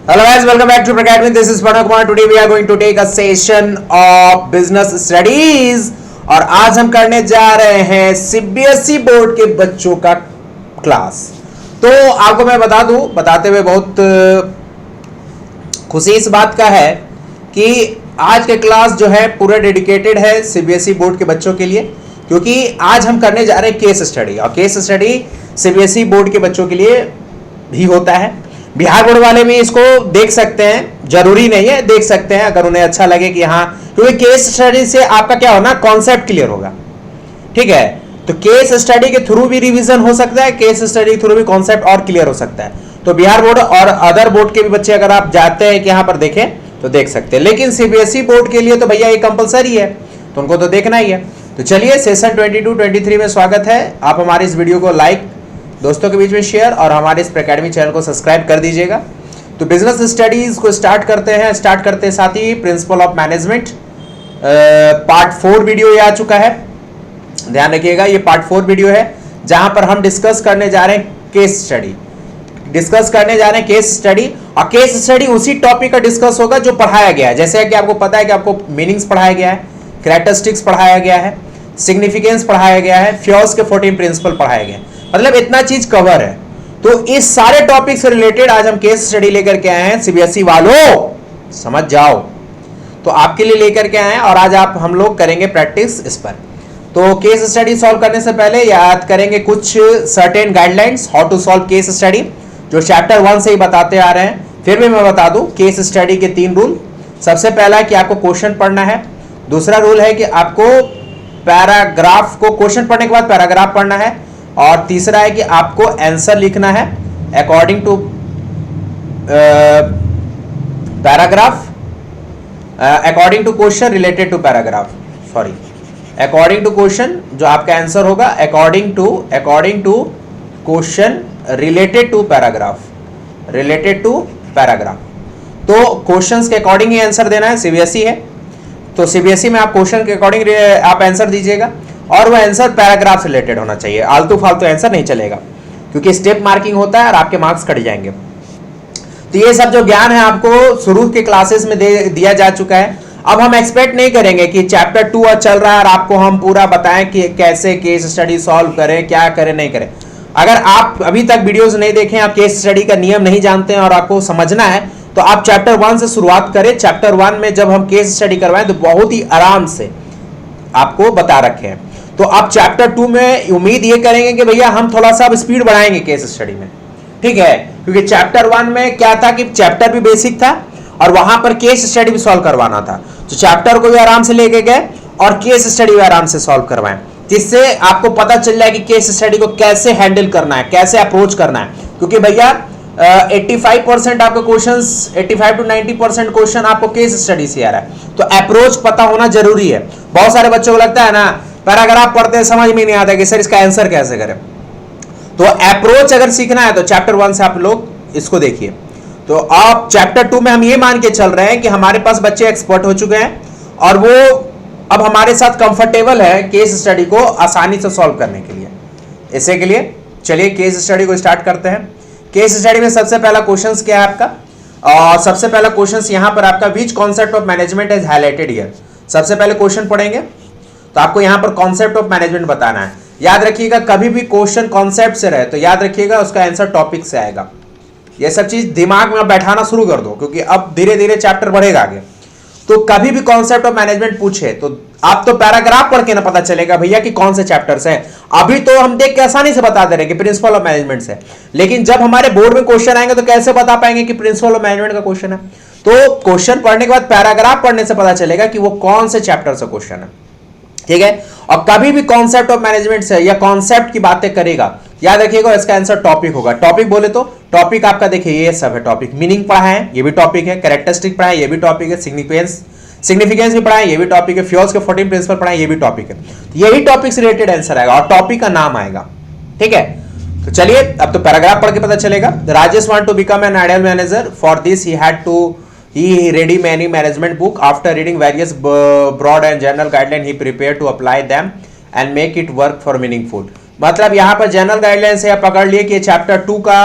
Hello guys, welcome back to Academy. This is Pranav Kumar. Today we are going to take a session of business studies और आज हम करने जा रहे हैं सीबीएसई बोर्ड के बच्चों का क्लास। तो आपको मैं बता दूं, बताते हुए बहुत खुशी इस बात का है कि आज के क्लास जो है पूरा डेडिकेटेड है सीबीएसई बोर्ड के बच्चों के लिए, क्योंकि आज हम करने जा रहे हैं केस स्टडी। और केस स्टडी सीबीएसई बोर्ड के बच्चों के लिए भी होता है, बिहार बोर्ड वाले भी इसको देख सकते हैं, जरूरी नहीं है, देख सकते हैं अगर उन्हें अच्छा लगे कि हाँ, क्योंकि केस स्टडी से आपका क्या होना, कॉन्सेप्ट क्लियर होगा। ठीक है, तो केस स्टडी के थ्रू भी रिवीजन हो सकता है, केस स्टडी के थ्रू भी कॉन्सेप्ट और क्लियर हो सकता है। तो बिहार बोर्ड और अदर बोर्ड के भी बच्चे अगर आप जाते हैं कि यहाँ पर देखें तो देख सकते हैं, लेकिन सीबीएसई बोर्ड के लिए तो भैया ये कंपलसरी है, तो उनको तो देखना ही है। तो चलिए सेशन 22-23 में स्वागत है। आप हमारे इस वीडियो को लाइक, दोस्तों के बीच में शेयर और हमारे इस एकेडमी चैनल को सब्सक्राइब कर दीजिएगा। तो बिजनेस स्टडीज को स्टार्ट करते हैं। स्टार्ट करते साथ ही principle of management part 4 video ये आ चुका है, ध्यान रखिएगा। ये पार्ट 4 वीडियो है जहां पर हम डिस्कस करने जा रहे हैं केस स्टडी, डिस्कस करने जा रहे हैं केस स्टडी। और केस स्टडी उसी टॉपिक का डिस्कस होगा जो पढ़ाया गया है। जैसे कि आपको पता है कि आपको मीनिंग्स पढ़ाया गया है, कैरेक्टरिस्टिक्स पढ़ाया गया है, सिग्निफिकेंस पढ़ाया गया है, फ्योर्स के 14 प्रिंसिपल पढ़ाए गए, मतलब इतना चीज कवर है। तो इस सारे टॉपिक से रिलेटेड आज हम केस स्टडी लेकर के आए हैं। सीबीएसई वालों समझ जाओ, तो आपके लिए लेकर के आए हैं और आज हम लोग करेंगे प्रैक्टिस इस पर। तो केस स्टडी सॉल्व करने से पहले याद करेंगे कुछ certain guidelines how to solve case study, जो चैप्टर 1 से ही बताते आ रहे हैं। फिर भी मैं बता दूं केस स्टडी के 3 रूल। सबसे पहला है कि आपको क्वेश्चन पढ़ना है, दूसरा रूल है कि आपको पैराग्राफ को, क्वेश्चन पढ़ने के बाद पैराग्राफ पढ़ना है, और तीसरा है कि आपको आंसर लिखना है according to paragraph, according to question related to paragraph, sorry according to question, जो आपका आंसर होगा according to question related to paragraph, related to paragraph. तो क्वेश्चंस के अकॉर्डिंग ही आंसर देना है, सीबीएसई है तो सीबीएसई में आप क्वेश्चन के अकॉर्डिंग आप आंसर दीजिएगा, और वह आंसर पैराग्राफ से रिलेटेड होना चाहिए। आलतू फालतू आंसर नहीं चलेगा, क्योंकि स्टेप मार्किंग होता है और आपके मार्क्स कट जाएंगे। तो ये सब जो ज्ञान है आपको शुरू के क्लासेस में दिया जा चुका है। अब हम एक्सपेक्ट नहीं करेंगे कि चैप्टर 2 चल रहा है और आपको हम पूरा बताएं कि कैसे केस स्टडी सॉल्व करें, क्या करें नहीं करें। अगर आप अभी तक वीडियोस नहीं देखें, आप केस स्टडी का नियम नहीं जानते हैं और आपको समझना है, तो आप चैप्टर 1 से शुरुआत करें। चैप्टर 1 में जब हम केस स्टडी करवाएं तो बहुत ही आराम से आपको बता रखे हैं। तो आप चैप्टर 2 में उम्मीद ये करेंगे कि भैया हम थोड़ा सा स्पीड बढ़ाएंगे केस स्टडी में, ठीक है, क्योंकि चैप्टर 1 में क्या था कि चैप्टर भी बेसिक था और वहां पर केस स्टडी भी सॉल्व करवाना था। तो चैप्टर को भी आराम से लेके गए और केस स्टडी भी आराम से सॉल्व करवाएं, जिससे आपको पता चल जाए कि केस स्टडी को कैसे हैंडल करना है, कैसे अप्रोच करना है। क्योंकि भैया 85% आपके क्वेश्चंस, 85 to 90% क्वेश्चन आपको केस स्टडी से आ रहा है, तो अप्रोच पता होना जरूरी है। बहुत सारे बच्चों को लगता है ना, पैराग्राफ पढ़ते हैं समझ में नहीं आता कि सर इसका आंसर कैसे करें। तो अप्रोच अगर सीखना है तो चैप्टर 1 से आप लोग इसको देखिए। तो आप चैप्टर 2 में हम ये मान के चल रहे हैं कि हमारे पास बच्चे एक्सपर्ट हो चुके हैं और वो अब हमारे साथ कंफर्टेबल है केस स्टडी को आसानी से सॉल्व करने के लिए। इसे के लिए चलिए केस स्टडी को स्टार्ट करते हैं। केस स्टडी में सबसे पहला क्वेश्चन क्या है आपका, और सबसे पहला क्वेश्चन यहां पर आपका विच concept of management is highlighted here. सबसे पहले क्वेश्चन पढ़ेंगे तो आपको यहां पर कॉन्सेप्ट ऑफ मैनेजमेंट बताना है। याद रखिएगा कभी भी क्वेश्चन कॉन्सेप्ट से रहे तो याद रखिएगा उसका आंसर टॉपिक से आएगा। ये सब चीज दिमाग में बैठाना शुरू कर दो, क्योंकि अब धीरे धीरे चैप्टर बढ़ेगा आगे। तो कभी भी कॉन्सेप्ट ऑफ मैनेजमेंट पूछे तो आप तो पैराग्राफ पढ़ के ना पता चलेगा भैया कि कौन से चैप्टर से। अभी तो हम देख के आसानी से बता दे रहे हैं कि प्रिंसिपल ऑफ मैनेजमेंट से, लेकिन जब हमारे बोर्ड में क्वेश्चन आएंगे तो कैसे बता पाएंगे कि प्रिंसिपल ऑफ मैनेजमेंट का क्वेश्चन है। तो क्वेश्चन पढ़ने के बाद पैराग्राफ पढ़ने से पता चलेगा कि वो कौन से चैप्टर से क्वेश्चन है, ठीक है। और कभी भी कॉन्सेप्ट ऑफ मैनेजमेंट से या कॉन्सेप्ट की बातें करेगा, याद रखिएगा इसका आंसर टॉपिक होगा। टॉपिक बोले तो टॉपिक आपका देखिए ये सब है टॉपिक। मीनिंग पढ़ा है ये भी टॉपिक है, कैरेक्टरिस्टिक पढ़ा है ये भी टॉपिक है, सिग्निफिकेंस भी पढ़ा है ये भी टॉपिक है, फ्योर्स के 14 प्रिंसिपल पढ़ा है ये भी टॉपिक है। यही टॉपिक से रिलेटेड आंसर आएगा और टॉपिक का नाम आएगा, ठीक है। तो चलिए अब तो पैराग्राफ पढ़ के पता चलेगा। Rajesh want to become an ideal manager, for this he read many management book. After reading various broad and general guidelines, he prepared to apply them and make it work for meaningful. मतलब यहाँ पर general guidelines है, पकड़ लिए कि chapter 2 का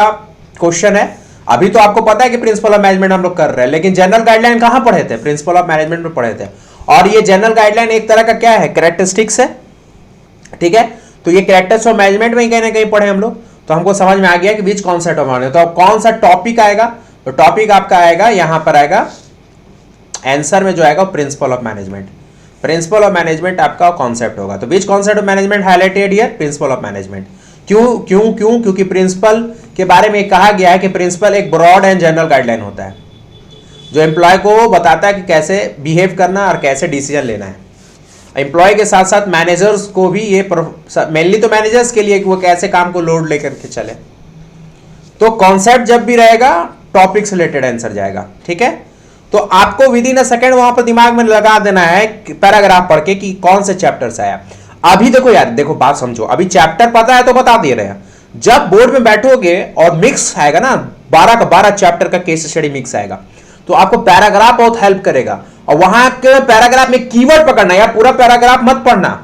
question है अभी तो आपको पता है कि प्रिंसिपल ऑफ मैनेजमेंट हम लोग कर रहे हैं, लेकिन जनरल गाइडलाइन कहां पढ़े थे? प्रिंसिपल ऑफ मैनेजमेंट में पढ़े थे। और ये जनरल गाइडलाइन एक तरह का क्या है? कैरेक्टरिस्टिक्स है, ठीक है। तो ये कैरेक्टर्स ऑफ मैनेजमेंट में कहीं ना कहीं पढ़े हम लोग, तो हमको समझ में आ गया कि बीच कॉन्सेप्ट ऑफ मैनेजमेंट। तो अब कौन सा टॉपिक आएगा? तो टॉपिक आपका आएगा यहां पर, आएगा आंसर में जो आएगा principle of management. Principle of management आपका कॉन्सेप्ट होगा। तो which concept of management highlighted here? Principle of management. क्यों? क्योंकि प्रिंसिपल के बारे में कहा गया है कि प्रिंसिपल एक ब्रॉड एंड जनरल गाइडलाइन होता है जो एम्प्लॉय को बताता है कि कैसे बिहेव करना और कैसे डिसीजन लेना है। एम्प्लॉय के साथ साथ मैनेजर्स को भी ये, मेनली तो मैनेजर्स के लिए कि वो कैसे काम को लोड लेकर के चले। तो कॉन्सेप्ट जब भी रहेगा टॉपिक से रिलेटेड आंसर जाएगा, ठीक है। तो आपको विद इन अ सेकंड वहां पर दिमाग में लगा देना है पैराग्राफ पढ़ के कि कौन से चैप्टर से आया। अभी देखो यार, देखो बात समझो, अभी चैप्टर पता है तो बता दे रहे हैं, जब बोर्ड में बैठोगे और मिक्स आएगा ना 12 का 12 चैप्टर का केस स्टडी मिक्स आएगा, तो आपको पैराग्राफ बहुत हेल्प करेगा। और वहां के पैराग्राफ में कीवर्ड पकड़ना, या पूरा पैराग्राफ मत पढ़ना,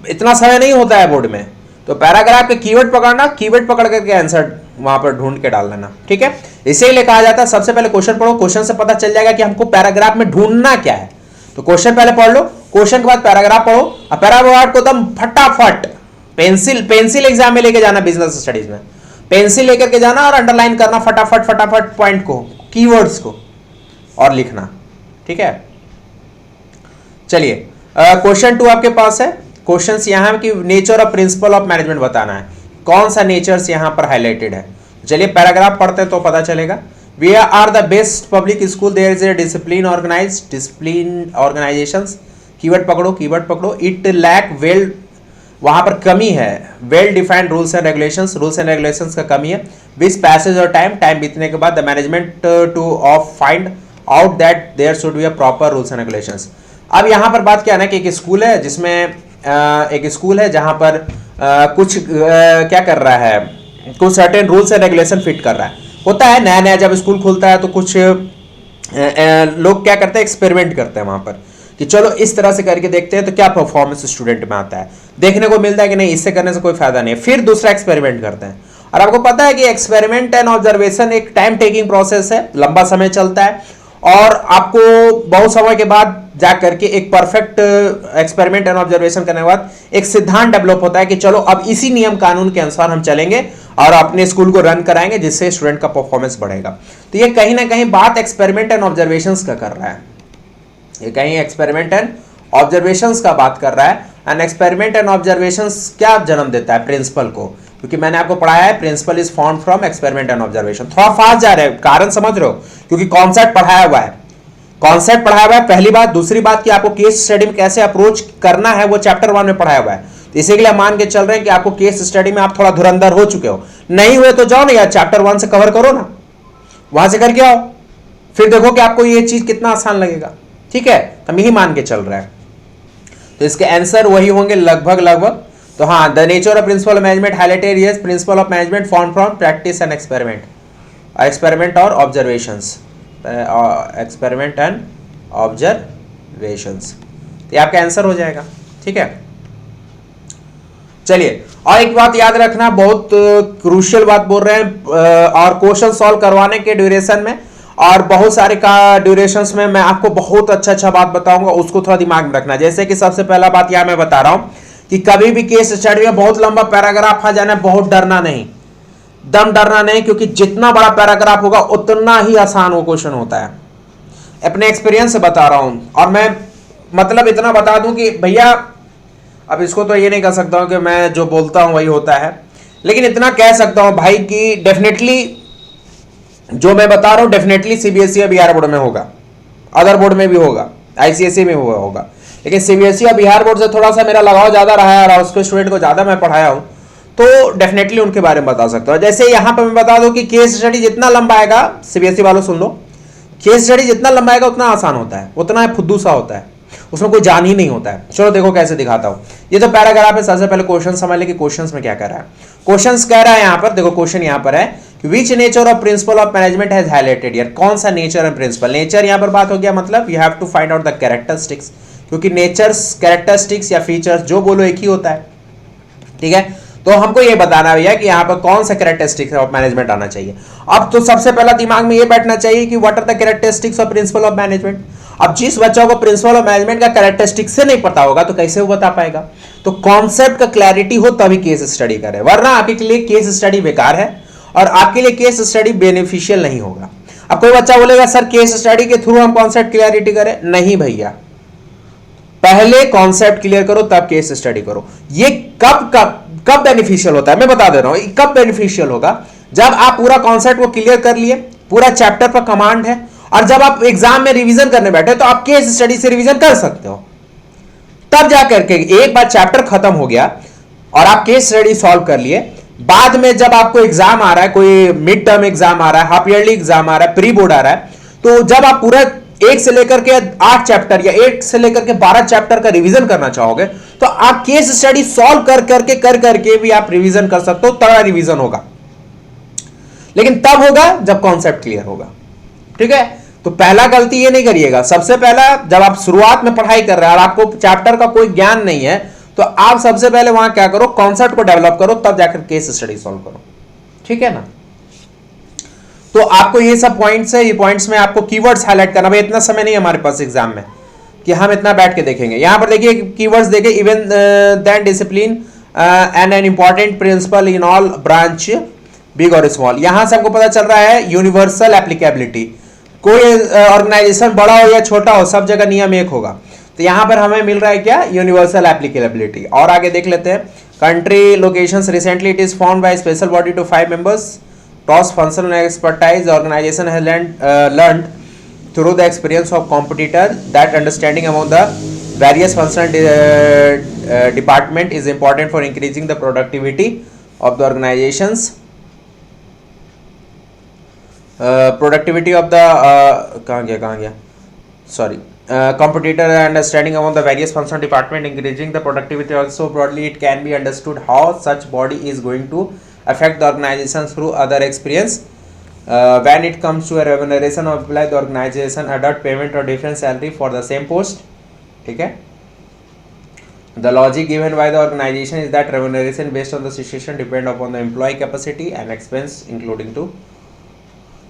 इतना समय नहीं होता है बोर्ड में। तो पैराग्राफ के कीवर्ड पकड़ना, कीवर्ड पकड़ करके आंसर वहां पर ढूंढ के डाल देना, ठीक है। इसीलिए कहा जाता है सबसे पहले क्वेश्चन पढ़ो, क्वेश्चन से पता चल जाएगा कि हमको पैराग्राफ में ढूंढना क्या है। तो क्वेश्चन पहले पढ़ लो, क्वेश्चन के बाद पैराग्राफ पढ़ो, और पैराग्राफ को एकदम फटाफट पेंसिल एग्जाम में लेके जाना, बिजनेस स्टडीज में पेंसिल लेकर के जाना और अंडरलाइन करना फटाफट पॉइंट को, कीवर्ड्स को, और लिखना, ठीक है। चलिए क्वेश्चन 2 आपके पास है। क्वेश्चंस यहां कि nature of principle of management बताना है, कौन सा नेचर्स यहां पर हाईलाइटेड है। चलिए पैराग्राफ पढ़ते हैं तो पता चलेगा। We are the best public school, there is a discipline organisations. Keyword पकड़ो। इट लैक वेल, वहां पर कमी है, well defined rules and regulations का कमी है। विच पैसेज और टाइम बीतने के बाद the management to of find out that there should be a proper rules and regulations. अब यहां पर बात क्या है ना कि एक स्कूल है जिसमें जहां पर कुछ क्या कर रहा है, कुछ certain rules and regulation fit कर रहा है। होता है नया जब स्कूल खुलता है तो कुछ लोग क्या करते हैं, एक्सपेरिमेंट करते हैं वहां पर कि चलो इस तरह से करके देखते हैं तो क्या परफॉर्मेंस स्टूडेंट में आता है। देखने को मिलता है कि नहीं, इससे करने से कोई फायदा नहीं है, फिर दूसरा एक्सपेरिमेंट करते हैं। और आपको पता है कि एक्सपेरिमेंट एंड ऑब्जर्वेशन एक टाइम टेकिंग प्रोसेस है, लंबा समय चलता है, और आपको बहुत समय के बाद जा करके एक परफेक्ट एक्सपेरिमेंट एंड ऑब्जर्वेशन करने के बाद एक सिद्धांत डेवलप होता है कि चलो अब इसी नियम कानून के अनुसार हम चलेंगे और अपने स्कूल को रन कराएंगे, जिससे स्टूडेंट का परफॉर्मेंस बढ़ेगा। तो ये कहीं ना कहीं बात एक्सपेरिमेंट एंड ऑब्जर्वेशंस का कर रहा है, ये कहीं एक्सपेरिमेंट एंड ऑब्जर्वेशंस का बात कर रहा है। एंड एक्सपेरिमेंट एंड ऑब्जर्वेशंस क्या जन्म देता है? प्रिंसिपल को, क्योंकि मैंने आपको पढ़ाया है principle is form from experiment and observation. थोड़ा फास्ट जा रहे हैं, कारण समझ रहे हो, क्योंकि कॉन्सेप्ट पढ़ाया हुआ है, पहली बात। दूसरी बात कि आपको केस स्टडी में कैसे अप्रोच करना है वो चैप्टर 1 में पढ़ाया हुआ है। तो इसी के लिए मान के चल रहे हैं कि आपको केस स्टडी में आप थोड़ा धुरंधर हो चुके हो, नहीं हुए तो जाओ ना यार चैप्टर 1 से कवर करो ना, वहां से करके आओ, फिर देखो कि आपको ये चीज कितना आसान लगेगा, ठीक है। हम यही मान के चल रहा है, तो इसके आंसर वही होंगे लगभग। तो हाँ, the nature of principle of management highlighted here, principle of management form from practice and experiment और ऑब्जर्वेशंस, एक्सपेरिमेंट एंड ऑब्जर्वेशंस। ये आपका आंसर हो जाएगा, ठीक है। चलिए, और एक बात याद रखना, बहुत क्रूशियल बात बोल रहे हैं, और क्वेश्चन सॉल्व करवाने के ड्यूरेशन में और बहुत सारे का ड्यूरेशंस में मैं आपको बहुत अच्छा बात बताऊंगा, उसको थोड़ा दिमाग में रखना। जैसे कि सबसे पहला बात यहां मैं बता रहा हूं कि कभी भी केस स्टडी में बहुत लंबा पैराग्राफ आ जाना, बहुत डरना नहीं, डरना नहीं, क्योंकि जितना बड़ा पैराग्राफ होगा उतना ही आसान वो क्वेश्चन होता है। अपने एक्सपीरियंस से बता रहा हूं, और मैं मतलब इतना बता दूं कि भैया, अब इसको तो ये नहीं कह सकता हूं कि मैं जो बोलता हूं वही होता है, लेकिन इतना कह सकता हूं भाई कि डेफिनेटली जो मैं बता रहा हूं डेफिनेटली सीबीएसई और बिहार बोर्ड में होगा, अदर बोर्ड में भी होगा, आईसीएसई में होगा, लेकिन सीबीएसई और बिहार बोर्ड से थोड़ा सा मेरा लगाव ज्यादा रहा है और उसके स्टूडेंट को ज्यादा मैं पढ़ाया हूं, तो डेफिनेटली उनके बारे में बता सकता हूं। जैसे यहां पर मैं बता दूं कि केस स्टडी जितना लंबा आएगा, सीबीएसई वालों सुन लो, केस स्टडी जितना लंबा आएगा उतना आसान होता है, उतना फुद्दू सा होता है, उसमें कोई जान ही नहीं होता है। चलो देखो कैसे दिखाता हूं। ये तो पैराग्राफ है, सबसे पहले क्वेश्चन समझ ले कि क्वेश्चंस में क्या कर रहा है। क्वेश्चंस कह रहा है यहां पर, देखो क्वेश्चन यहां पर है कि विच nature of principle of management has highlighted here, कौन सा नेचर एंड प्रिंसिपल। नेचर यहां पर बात हो गया, मतलब you have to find out the characteristics, क्योंकि नेचर्स, कैरेक्टरिस्टिक्स या फीचर्स जो बोलो एक ही होता है, ठीक है। तो हमको ये बताना है भैया कि यहाँ पर कौन सा कैरेक्टरिस्टिक्स ऑफ मैनेजमेंट आना चाहिए। अब तो सबसे पहला दिमाग में ये बैठना चाहिए कि what are the characteristics of principle of management. अब जिस बच्चों को प्रिंसिपल ऑफ मैनेजमेंट का कैरेक्टरिस्टिक्स से नहीं पता होगा तो कैसे वो बता पाएगा। तो कॉन्सेप्ट का क्लैरिटी हो तभी केस स्टडी करें, वरना आपके लिए केस स्टडी बेकार है और आपके लिए केस स्टडी बेनिफिशियल नहीं होगा। अब कोई बच्चा बोलेगा सर केस स्टडी के थ्रू हम कॉन्सेप्ट क्लैरिटी करें, नहीं भैया, पहले कॉन्सेप्ट क्लियर करो तब केस स्टडी करो। ये कब बेनिफिशियल होता है मैं बता दे रहा हूं। कब बेनिफिशियल होगा, जब आप पूरा कॉन्सेप्ट को क्लियर कर लिए, पूरा चैप्टर पर कमांड है, और जब आप एग्जाम में रिवीजन करने बैठे तो आप केस स्टडी से रिवीजन कर सकते हो। तब जाकर के एक बार चैप्टर खत्म हो गया और आप केस स्टडी सॉल्व कर लिए, बाद में जब आपको एग्जाम आ रहा है, कोई मिड टर्म एग्जाम आ रहा है, हाफ ईयरली एग्जाम आ रहा है, प्री बोर्ड आ रहा है, तो जब आप पूरा 1 से लेकर के 8 चैप्टर या 1 से लेकर के 12 चैप्टर का रिवीजन करना चाहोगे तो आप केस स्टडी सॉल्व कर करके भी आप रिवीजन कर सकते हो, तगड़ा रिवीजन होगा। लेकिन तब होगा जब कॉन्सेप्ट क्लियर होगा, ठीक है। तो पहला गलती ये नहीं करिएगा। सबसे पहला, जब आप शुरुआत में पढ़ाई कर रहे हैं और आपको चैप्टर का कोई ज्ञान नहीं है तो आप सबसे पहले वहां क्या करो, कॉन्सेप्ट को डेवलप करो, तब जाकर केस स्टडी सॉल्व करो, ठीक है ना। तो आपको ये सब पॉइंट्स है, ये पॉइंट्स में आपको कीवर्ड्स हाईलाइट करना। भाई इतना समय नहीं है हमारे पास एग्जाम में कि हम इतना बैठ के देखेंगे। यहां पर देखिए कीवर्ड्स देखे, even then discipline and an important principle in all branch big और स्मॉल। यहां से हमको पता चल रहा है यूनिवर्सल एप्लीकेबिलिटी। कोई ऑर्गेनाइजेशन बड़ा हो या छोटा हो, सब जगह नियम एक होगा। तो यहां पर हमें मिल रहा है क्या, यूनिवर्सल एप्लीकेबिलिटी। और आगे देख लेते हैं, country locations recently it is found by special body to 5 members, cross functional expertise organization has learned through the experience of competitor that understanding among the various functional department is important for increasing the productivity of the organizations productivity of the कहाँ गया sorry competitor understanding among the various functional department increasing the productivity. Also broadly it can be understood how such body is going to affect the organization through other experience. When it comes to a remuneration of employee, the organization adopt payment or different salary for the same post, ठीक है। The logic given by the organization is that remuneration based on the situation depend upon the employee capacity and expense including to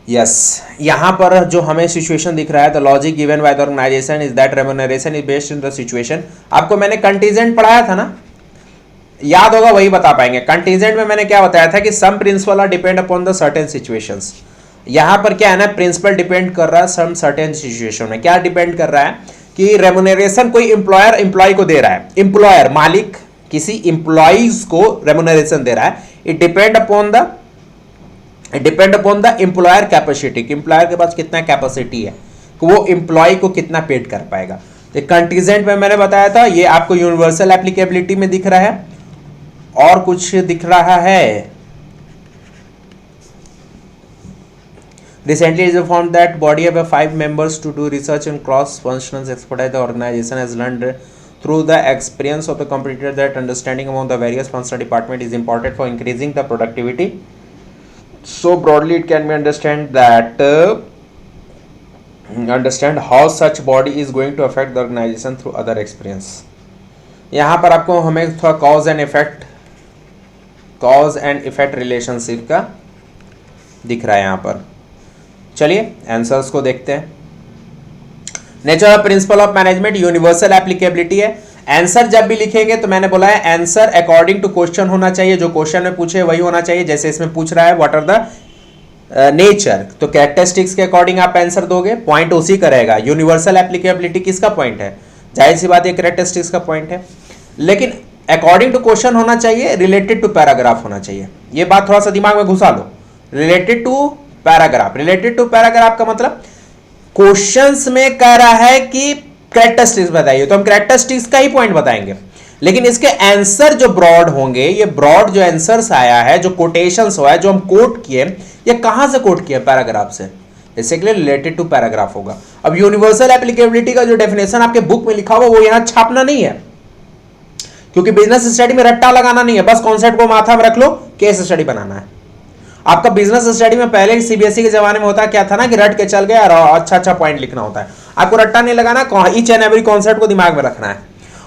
yes. यहाँ पर जो हमें situation दिख रहा है, the logic given by the organization is that remuneration is based on the situation. आपको मैंने contingent पढ़ाया था ना, याद होगा, वही बता पाएंगे। कंटीजेंट में मैंने क्या बताया था कि some principle are depend upon the certain situations. यहां पर क्या है ना, प्रिंसिपल डिपेंड कर रहा है सम सर्टेन सिचुएशन में। क्या डिपेंड कर रहा है कि रेमुनरेशन कोई एम्प्लॉयर एम्प्लॉय को दे रहा है, एम्प्लॉयर मालिक किसी एम्प्लॉइज को रेमुनरेशन दे रहा है। It depend upon the employer capacity, employer के पास कितना कैपेसिटी है कि वो एम्प्लॉय को कितना पेड कर पाएगा। तो कंटीजेंट में मैंने बताया था, ये आपको यूनिवर्सल एप्लीकेबिलिटी में दिख रहा है। और कुछ दिख रहा है, recently it is found that body of 5 members to do research and cross functional expertise. The organization has learned through the experience of the competitor that understanding among the various functional department is important for increasing the productivity. So broadly it can be understand how such body is going to affect the organization through other experience. यहाँ पर आपको हमें थोड़ा cause and effect relationship का दिख रहा है यहाँ पर। चलिए आंसर्स को देखते हैं। Nature of principle of management universal applicability है। आंसर जब भी लिखेंगे तो मैंने बोला है आंसर अकॉर्डिंग टू क्वेश्चन होना चाहिए, जो क्वेश्चन में पूछे वही होना चाहिए। जैसे इसमें पूछ रहा है व्हाट आर द नेचर, तो कैरेक्टरिस्टिक्स के अकॉर्डिंग आप आंसर दोगे, पॉइंट उसी का रहेगा। यूनिवर्सल एप्लीकेबिलिटी किसका पॉइंट है, जाहिर सी बात है कैरेक्टरिस्टिक्स का पॉइंट है। लेकिन अकॉर्डिंग टू क्वेश्चन होना चाहिए, रिलेटेड टू पैराग्राफ होना चाहिए। ये बात थोड़ा सा दिमाग में घुसा लो, related to paragraph. Related to paragraph का मतलब क्वेश्चंस में कह रहा है कि कैरेक्टरिस्टिक्स बताइए, तो हम कैरेक्टरिस्टिक्स का ही पॉइंट बताएंगे। लेकिन इसके आंसर जो ब्रॉड होंगे, ये ब्रॉड जो आंसर्स आया है, जो कोटेशंस हुआ है, जो हम कोट किए, ये कहां से कोट किए, पैराग्राफ से। बेसिकली रिलेटेड टू पैराग्राफ होगा। अब यूनिवर्सल एप्लीकेबिलिटी का जो डेफिनेशन आपके बुक में लिखा हुआ वो यहां छापना नहीं है, क्योंकि बिजनेस स्टडी में रट्टा लगाना नहीं है। बस कॉन्सेप्ट को माथा में रख लो, केस स्टडी बनाना है। आपका बिजनेस स्टडी में पहले सीबीएसई के जमाने में होता क्या था ना कि रट के चल गया और अच्छा पॉइंट लिखना होता है। आपको रट्टा नहीं लगाना, ईच एंड एवरी कॉन्सेप्ट को दिमाग में रखना है।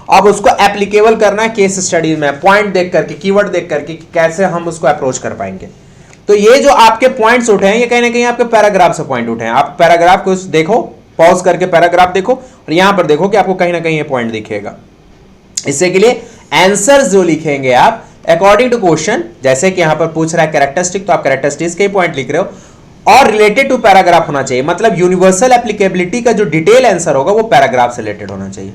अब उसको एप्लीकेबल करना है केस स्टडी में, पॉइंट देख करके, कीवर्ड देख करके कैसे हम उसको अप्रोच कर पाएंगे। तो ये जो आपके पॉइंट्स उठे हैं ये कहीं ना कहीं आपके पैराग्राफ से पॉइंट उठे हैं। आप पैराग्राफ को देखो, पॉज करके पैराग्राफ देखो और यहां पर देखो कि आपको कहीं ना कहीं ये पॉइंट दिखेगा। इससे के लिए आंसर्स जो लिखेंगे आप अकॉर्डिंग टू क्वेश्चन, जैसे कि यहां पर पूछ रहा है कैरेक्टरिस्टिक, तो आप कैरेक्टरिस्टिक्स के पॉइंट लिख रहे हो और रिलेटेड टू पैराग्राफ होना चाहिए। मतलब यूनिवर्सल एप्लीकेबिलिटी का जो डिटेल आंसर होगा वो पैराग्राफ से रिलेटेड होना चाहिए।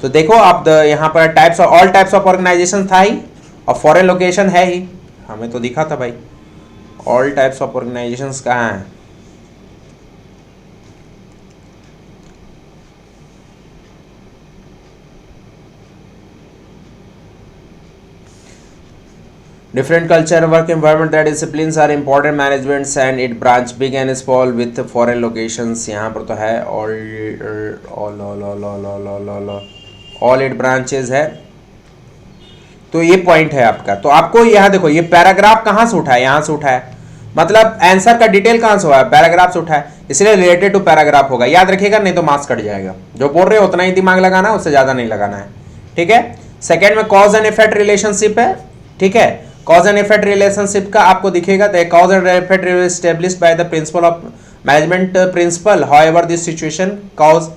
तो देखो आप यहां पर types of, all types of organisation था ही और फॉरेन लोकेशन है ही, हमें तो दिखा था भाई। ऑल टाइप्स ऑफ ऑर्गेनाइजेशंस कहाँ हैं? Different culture, work environment, that disciplines are important managements and it branch big and small with foreign locations। यहाँ पर तो है all it branches है। तो ये पॉइंट है आपका। तो आपको यहाँ देखो ये पैराग्राफ कहाँ से उठा है, यहाँ से उठा है, मतलब आंसर का डिटेल कहाँ से हुआ है, पैराग्राफ से उठा है, इसलिए रिलेटेड टू पैराग्राफ होगा। याद रखिएगा, नहीं तो मार्क्स कट जाएगा। जो बोल रहे हो उतना ही दिमाग लगाना है, उससे ज्यादा नहीं लगाना है, ठीक है। सेकेंड में कॉज एंड इफेक्ट रिलेशनशिप है, ठीक है। कॉज एंड इफेक्ट रिलेशनशिप का आपको दिखेगा, cause and effect established by the principle of management principle, however this situation cause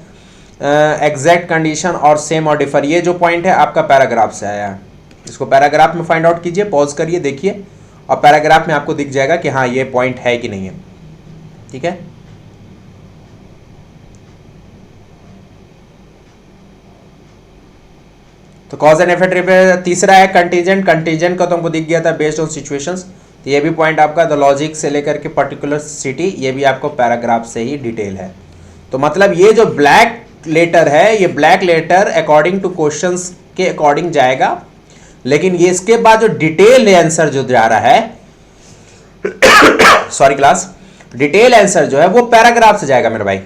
exact condition और सेम और डिफर। ये जो पॉइंट है आपका पैराग्राफ से आया है, इसको पैराग्राफ में फाइंड आउट कीजिए, पॉज करिए, देखिए और पैराग्राफ में आपको दिख जाएगा कि हाँ ये पॉइंट है कि नहीं है, ठीक है। तो कॉज एंड इफेक्ट। तीसरा है कंटीजेंट, कंटीजेंट का तो हमको दिख गया था बेस्ड ऑन सिचुएशंस, तो ये भी पॉइंट आपका द लॉजिक से लेकर के पर्टिकुलर सिटी, ये भी आपको पैराग्राफ से ही डिटेल है। तो मतलब ये जो ब्लैक लेटर है, ये black letter according to questions के अकॉर्डिंग जाएगा, लेकिन ये इसके बाद जो डिटेल आंसर जो जा रहा है सॉरी क्लास, डिटेल आंसर जो है वो पैराग्राफ से जाएगा मेरे भाई।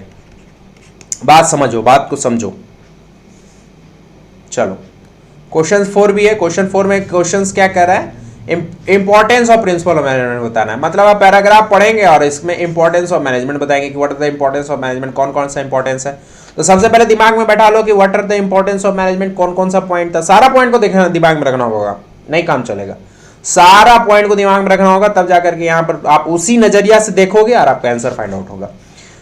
बात समझो, बात को समझो। चलो क्वेश्चन 4 भी है। क्वेश्चन 4 में क्वेश्चंस क्या कर रहा है, importance of principle of management बताना है। मतलब आप पैराग्राफ पढ़ेंगे और इसमें इंपॉर्टेंस ऑफ मैनेजमेंट बताएंगे कि what are the importance of management, कौन कौन सा इंपॉर्टेंस है। तो सबसे पहले दिमाग में बैठा लो कि what are the importance of management, कौन कौन सा पॉइंट था। सारा पॉइंट को देखना, दिमाग में रखना होगा, नहीं काम चलेगा। सारा पॉइंट को दिमाग में रखना होगा, तब जाकर के यहाँ पर आप उसी नजरिया से देखोगे और आपका आंसर फाइंड आउट होगा।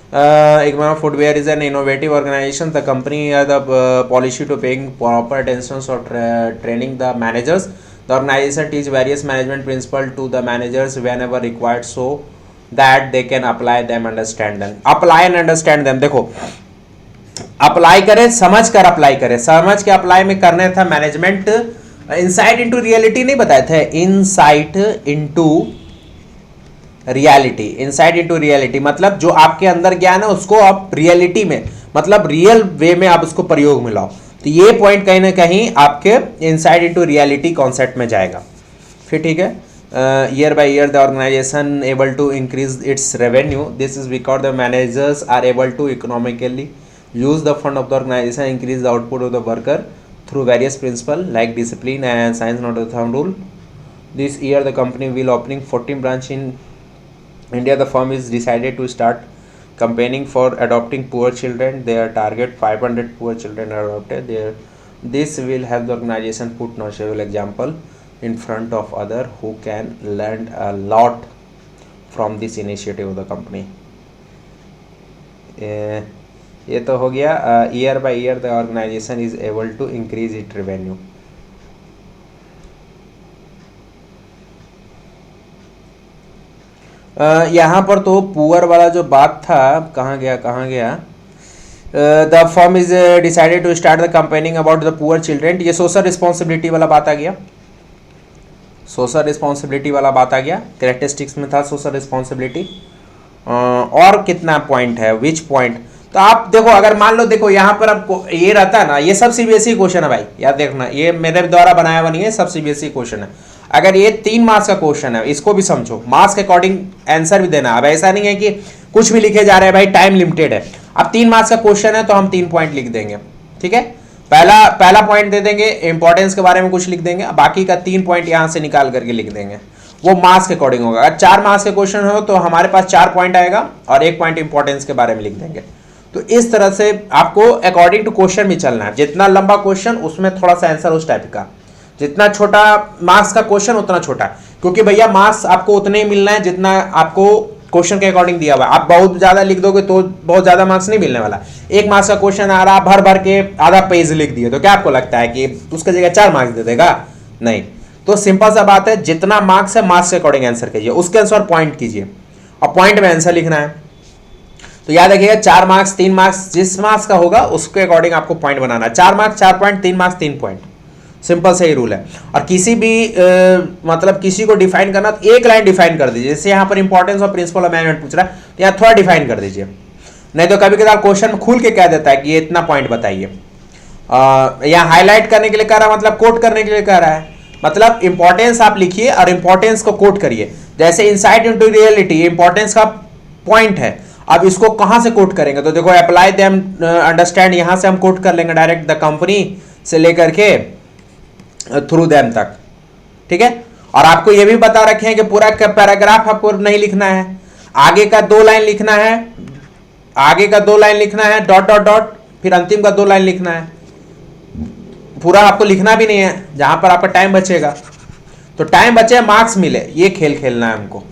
Economic Footwear is an innovative organization. The company has the policy to paying proper attention or training the managers. The organization teach various management principles to the managers whenever required, so that they can apply them, understand them. Apply and understand them. देखो, apply करें, समझ कर apply करें। समझ के apply में करने था मैनेजमेंट इनसाइट इनटू रियलिटी नहीं बताए थे, insight into reality. Insight into reality मतलब जो आपके अंदर ज्ञान है उसको आप रियलिटी में, मतलब रियल वे में आप उसको प्रयोग में लाओ। तो ये पॉइंट कहीं ना कहीं आपके इनसाइट इनटू रियलिटी कॉन्सेप्ट में जाएगा, फिर ठीक है। Year by year the organisation able to increase its revenue, this is because the managers are able to economically use the fund of the organization, increase the output of the worker through various principles like discipline and science, not a thumb rule. This year the company will opening 14 branch in India. The firm is decided to start campaigning for adopting poor children. Their target 500 poor children are adopted. This will help the organization put notable example in front of other who can learn a lot from this initiative of the company. ये तो हो गया। Year by year the organisation is able to increase it revenue. यहाँ पर तो poor वाला जो बात था, कहाँ गया the firm is decided to start the campaigning about the poor children. ये सोशल रिस्पॉन्सिबिलिटी वाला बात आ गया, सोशल रिस्पॉन्सिबिलिटी वाला बात आ गया। कैरेक्टरिस्टिक्स में था सोशल रिस्पॉन्सिबिलिटी। और कितना पॉइंट है, विच पॉइंट। तो आप देखो, अगर मान लो देखो यहाँ पर आपको ये रहता है ना, ये सब सीबीएसई क्वेश्चन है भाई, याद देखना, ये मेरे द्वारा बनाया हुआ नहीं है, सब सीबीएसई क्वेश्चन है। अगर ये 3 मार्क्स का क्वेश्चन है, इसको भी समझो, मार्क्स के अकॉर्डिंग आंसर भी देना। अब ऐसा नहीं है कि कुछ भी लिखे जा रहे हैं भाई, टाइम लिमिटेड है। अब 3 मार्क्स का क्वेश्चन है तो हम 3 पॉइंट लिख देंगे, ठीक है। पहला पॉइंट दे देंगे, इंपॉर्टेंस के बारे में कुछ लिख देंगे, बाकी का 3 पॉइंट यहाँ से निकाल करके लिख देंगे, वो मार्क्स के अकॉर्डिंग होगा। अगर 4 मार्क्स के क्वेश्चन हो तो हमारे पास 4 पॉइंट आएगा और 1 पॉइंट इंपॉर्टेंस के बारे में लिख देंगे। तो इस तरह से आपको अकॉर्डिंग टू क्वेश्चन भी चलना है। जितना लंबा क्वेश्चन उसमें थोड़ा सा आंसर उस टाइप का, जितना छोटा मार्क्स का क्वेश्चन उतना छोटा, क्योंकि भैया मार्क्स आपको उतने ही मिलना है जितना आपको क्वेश्चन के अकॉर्डिंग दिया हुआ है। आप बहुत ज्यादा लिख दोगे तो बहुत ज्यादा मार्क्स नहीं मिलने वाला। 1 मार्क्स का क्वेश्चन आ रहा, भर भर के आधा पेज लिख दिए, तो क्या आपको लगता है कि उसके जगह 4 मार्क्स दे देगा? नहीं। तो सिंपल सा बात है, जितना मार्क्स है मार्क्स के अकॉर्डिंग आंसर कीजिए, उसके अनुसार पॉइंट कीजिए और पॉइंट में आंसर लिखना है। तो याद रखिएगा 4 मार्क्स 3 मार्क्स, जिस मार्क्स का होगा उसके अकॉर्डिंग आपको पॉइंट बनाना है। 4 marks 4 point, 3 marks 3 point, simple से ही रूल है। और किसी भी मतलब किसी को डिफाइन करना तो एक लाइन डिफाइन कर दीजिए। जैसे यहाँ पर इंपॉर्टेंस और प्रिंसिपल ऑफ मैनेजमेंट पूछ रहा है तो यहाँ थोड़ा डिफाइन कर दीजिए, नहीं तो कभी कभार क्वेश्चन खुल के कह देता है कि ये इतना पॉइंट बताइए। यहाँ हाईलाइट करने के लिए कह रहा है, मतलब कोट करने के लिए कह रहा है, मतलब इंपॉर्टेंस आप लिखिए और इंपॉर्टेंस को कोट करिए। जैसे इनसाइट इनटू रियलिटी इंपॉर्टेंस का पॉइंट है, अब इसको कहां से कोट करेंगे? तो देखो अप्लाई देम अंडरस्टैंड, यहां से हम कोट कर लेंगे डायरेक्ट, द कंपनी से लेकर के थ्रू देम तक, ठीक है। और आपको यह भी बता रखे हैं कि पूरा पैराग्राफ आपको नहीं लिखना है, आगे का 2 लाइन लिखना है, आगे का 2 लाइन लिखना है, डॉट डॉट डॉट, फिर अंतिम का 2 लाइन लिखना है। पूरा आपको लिखना भी नहीं है, जहां पर आपका टाइम बचेगा। तो टाइम बचे मार्क्स मिले, ये खेल खेलना है हमको।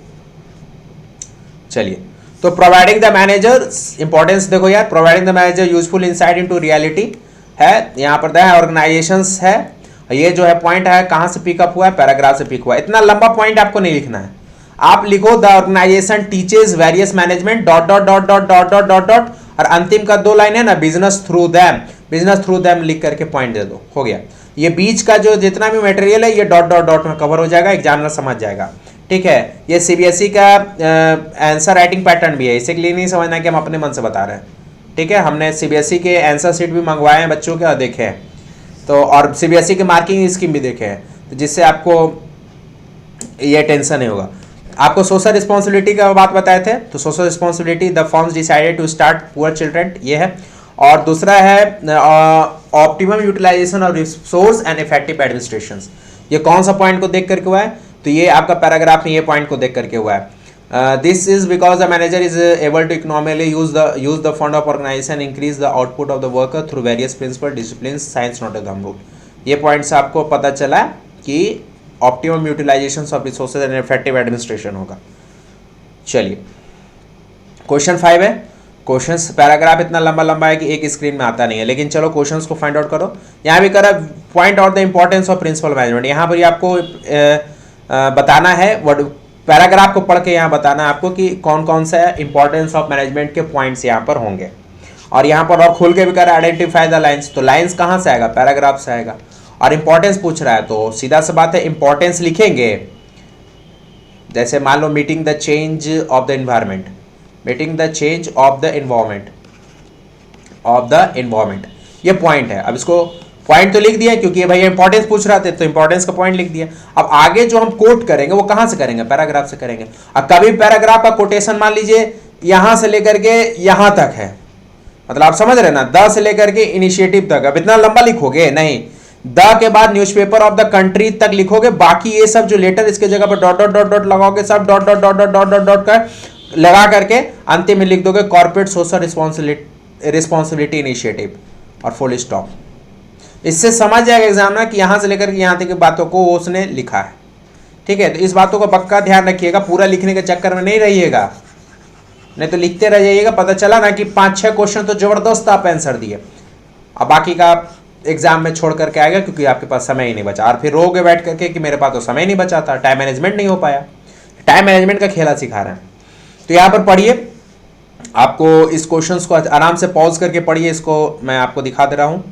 चलिए, तो प्रोवाइडिंग द मैनेजर इंपॉर्टेंस देखो यार, providing the manager useful insight into reality है, यहां पर है ऑर्गेनाइजेशंस है, ये जो है पॉइंट है कहां से पिकअप हुआ है, पैराग्राफ से पिक हुआ है। इतना लंबा पॉइंट आपको नहीं लिखना है, आप लिखो the organisation teaches various management dot dot dot dot dot dot dot dot, और अंतिम का 2 लाइन है ना, business through them, business through them लिख करके पॉइंट दे दो, हो गया। ये बीच का जो जितना भी मटेरियल है ये डॉट डॉट डॉट में कवर हो जाएगा, एग्जामिनर समझ जाएगा, ठीक है। ये सीबीएसई का आंसर राइटिंग पैटर्न भी है, इसे के लिए नहीं समझना कि हम अपने मन से बता रहे हैं, ठीक है। हमने सीबीएसई के आंसर शीट भी मंगवाए हैं बच्चों के और देखे हैं, तो और सीबीएसई के मार्किंग स्कीम भी देखे हैं, तो जिससे आपको ये टेंशन नहीं होगा। आपको सोशल रिस्पॉन्सिबिलिटी का बात बताए थे, तो social responsibility the firms decided to start poor children, ये है। और दूसरा है optimum utilisation of resource and effective administration, ये कौन सा पॉइंट को देख करके हुआ है? तो ये आपका पैराग्राफ में ये पॉइंट को देख करके हुआ है। This is because the manager is able to economically use the fund of organisation, increase the output of the worker through various principle discipline, science not a thumb rule. ये points आपको पता चला कि optimum utilisation of resources and effective administration होगा। चलिए, question 5 है। Question paragraph इतना लंबा लंबा है कि एक स्क्रीन में आता नहीं है, लेकिन चलो क्वेश्चंस को फाइंड आउट करो। यहाँ भी करा point out the importance of principle management, यहाँ पर आपको बताना है, पैराग्राफ को पढ़ के यहाँ बताना है आपको कि कौन कौन सा इंपॉर्टेंस ऑफ मैनेजमेंट के पॉइंट्स यहाँ पर होंगे। और यहाँ पर और खुल के भी कर आइडेंटिफाई द लाइन्स, तो लाइन्स कहाँ से आएगा? पैराग्राफ से आएगा। और इंपॉर्टेंस पूछ रहा है तो सीधा सा बात है, इंपॉर्टेंस लिखेंगे। जैसे मान लो meeting the change of the environment, meeting the change of the environment, ये पॉइंट है। अब इसको पॉइंट तो लिख दिया क्योंकि भैया इंपॉर्टेंस पूछ रहा थे, तो इंपॉर्टेंस का पॉइंट लिख दिया। अब आगे जो हम कोट करेंगे वो कहां से करेंगे? पैराग्राफ से करेंगे। अब कभी पैराग्राफ का कोटेशन मान लीजिए यहां से लेकर के यहां तक है, मतलब आप समझ रहे ना, द से लेकर के इनिशिएटिव तक। अब इतना लंबा लिखोगे नहीं, द के बाद न्यूज़पेपर ऑफ द कंट्री तक लिखोगे, बाकी ये सब जो लेटर इसके जगह पर डॉट डॉट डॉट डॉट लगाओगे, सब dot dot dot dot dot dot dot कर लगा करके अंतिम में लिख दोगे कॉर्पोरेट सोशल रिस्पॉन्सिबिलिटी इनिशिएटिव और फुल स्टॉप। इससे समझ जाएगा एग्जामिनर कि यहां से लेकर के यहां तक की बातों को उसने लिखा है, ठीक है। तो इस बातों का पक्का ध्यान रखिएगा, पूरा लिखने के चक्कर में नहीं रहिएगा, नहीं तो लिखते रह जाइएगा। पता चला ना कि 5-6 क्वेश्चन तो जबरदस्त आप आंसर दिए, अब बाकी का एग्जाम में छोड़ करके आएगा क्योंकि आपके पास समय ही नहीं बचा, और फिर रोगे बैठ करके कि मेरे पास तो समय नहीं बचा था, टाइम मैनेजमेंट नहीं हो पाया। टाइम मैनेजमेंट का खेला सिखा रहे हैं। तो यहाँ पर पढ़िए, आपको इस क्वेश्चंस को आराम से पॉज करके पढ़िए, इसको मैं आपको दिखा दे रहा हूँ,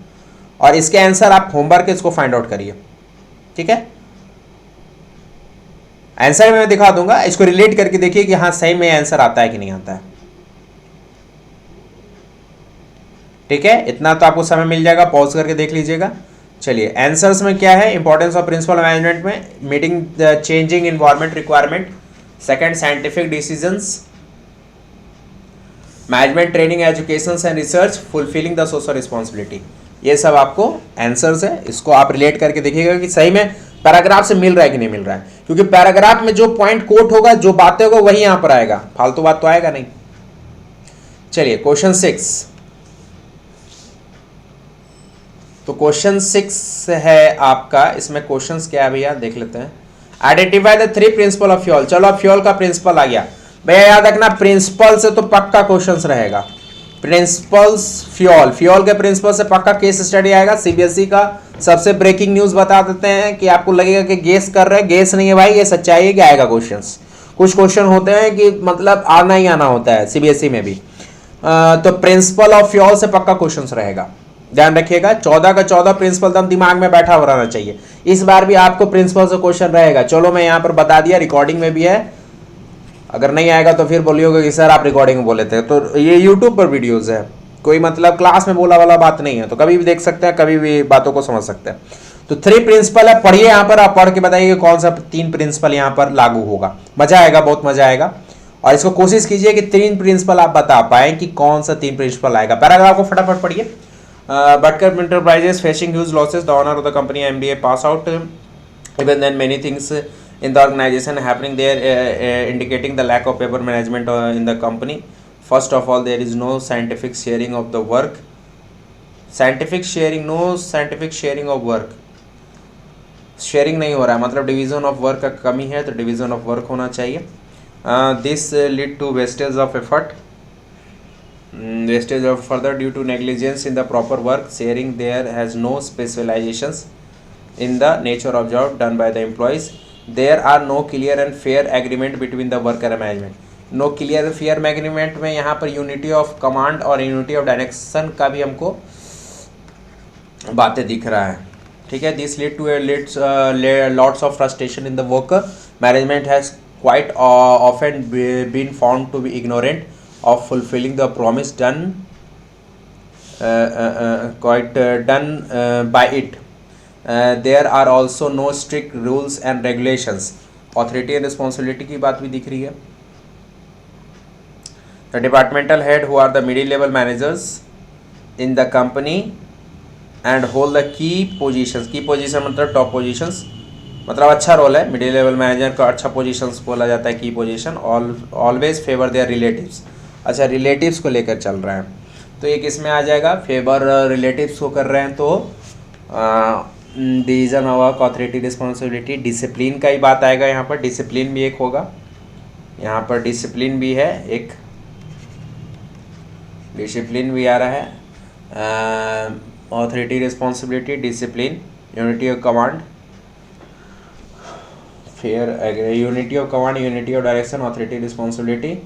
और इसके आंसर आप होमवर्क इसको फाइंड आउट करिए, ठीक है। आंसर मैं दिखा दूंगा, इसको रिलेट करके देखिए कि हाँ सही में आंसर आता है कि नहीं आता है, ठीक है। इतना तो आपको समय मिल जाएगा, पॉज करके देख लीजिएगा। चलिए, आंसर्स में क्या है? इंपॉर्टेंस ऑफ प्रिंसिपल मैनेजमेंट में meeting the changing environment requirement, second scientific decisions, management training education and research, fulfilling the social responsibility. ये सब आपको आंसर्स है, इसको आप रिलेट करके देखिएगा कि सही में पैराग्राफ से मिल रहा है कि नहीं मिल रहा है, क्योंकि पैराग्राफ में जो पॉइंट कोट होगा, जो बातें होगा वही यहां पर आएगा, फालतू बात तो आएगा नहीं। चलिए, क्वेश्चन 6, तो क्वेश्चन 6 है आपका, इसमें क्वेश्चंस क्या है भैया देख लेते हैं। Identify the 3 principle of fuel. चलो अब फ्यूल का प्रिंसिपल आ गया भैया, याद रखना प्रिंसिपल से तो पक्का क्वेश्चंस रहेगा। प्रिंसिपल्स फ्यूल, फ्यूल के प्रिंसिपल से पक्का केस स्टडी आएगा। सीबीएसई का सबसे ब्रेकिंग न्यूज बता देते हैं कि आपको लगेगा कि गेस कर रहे हैं, गेस नहीं है भाई, ये सच्चाई है कि आएगा क्वेश्चंस। कुछ क्वेश्चन होते हैं कि मतलब आना ही आना होता है सीबीएसई में भी। तो प्रिंसिपल ऑफ फ्यूल से पक्का क्वेश्चंस रहेगा, ध्यान रखिएगा। 14 का 14 प्रिंसिपल एकदम दिमाग में बैठा हो रहना चाहिए। इस बार भी आपको प्रिंसिपल से क्वेश्चन रहेगा। चलो मैं यहाँ पर बता दिया, रिकॉर्डिंग में भी है, अगर नहीं आएगा तो फिर बोलिएगा कि सर आप रिकॉर्डिंग में बोले थे। तो ये यूट्यूब पर वीडियोस है, कोई मतलब क्लास में बोला वाला बात नहीं है, तो कभी भी देख सकते हैं, कभी भी बातों को समझ सकते हैं। तो 3 प्रिंसिपल है, पढ़िए यहाँ पर, आप पढ़ के बताइए कौन सा 3 प्रिंसिपल यहाँ पर लागू होगा। मजा आएगा, बहुत मजा आएगा। और इसको कोशिश कीजिए कि 3 प्रिंसिपल आप बता पाए कि कौन सा 3 प्रिंसिपल आएगा। पैराग्राफ को फटाफट पढ़िए। Butker Enterprises facing huge losses. The owner of the company MBA pass out. Even then, many things in the organization happening there, indicating the lack of paper management in the company. First of all, there is no scientific sharing of the work. Scientific sharing, no scientific sharing of work. Sharing नहीं हो रहा है, मतलब division of work का कमी है, तो division of work होना चाहिए। This lead to wastage of effort, wastage of further due to negligence in the proper work sharing. There has no specializations in the nature of job done by the employees. There are no clear and fair agreement between the worker and management. No clear and fair agreement में यहाँ पर unity of command और unity of direction का भी हमको बातें दिख रहा है, ठीक है। This lead to lots of frustration in the worker. Management has quite often been found to be ignorant of fulfilling the promise done by it. There are also no strict rules and regulations. Authority and responsibility की बात भी दिख रही है। The departmental head who are the middle level managers in the company and hold the key positions. Key position मतलब top positions, मतलब अच्छा role है। मिडिल लेवल मैनेजर का अच्छा पोजीशंस बोला जाता है, की position. Always favour their relatives, अच्छा रिलेटिव्स को लेकर चल रहे हैं, तो एक इसमें आ जाएगा फेवर रिलेटिव्स को कर रहे हैं। तो division of work, authority, responsibility, discipline का ही बात आएगा यहाँ पर। डिसिप्लिन भी एक होगा, यहाँ पर डिसिप्लिन भी है, एक डिसिप्लिन भी आ रहा है। Authority, responsibility, discipline, unity of command, fair, unity of command, unity of direction, authority, responsibility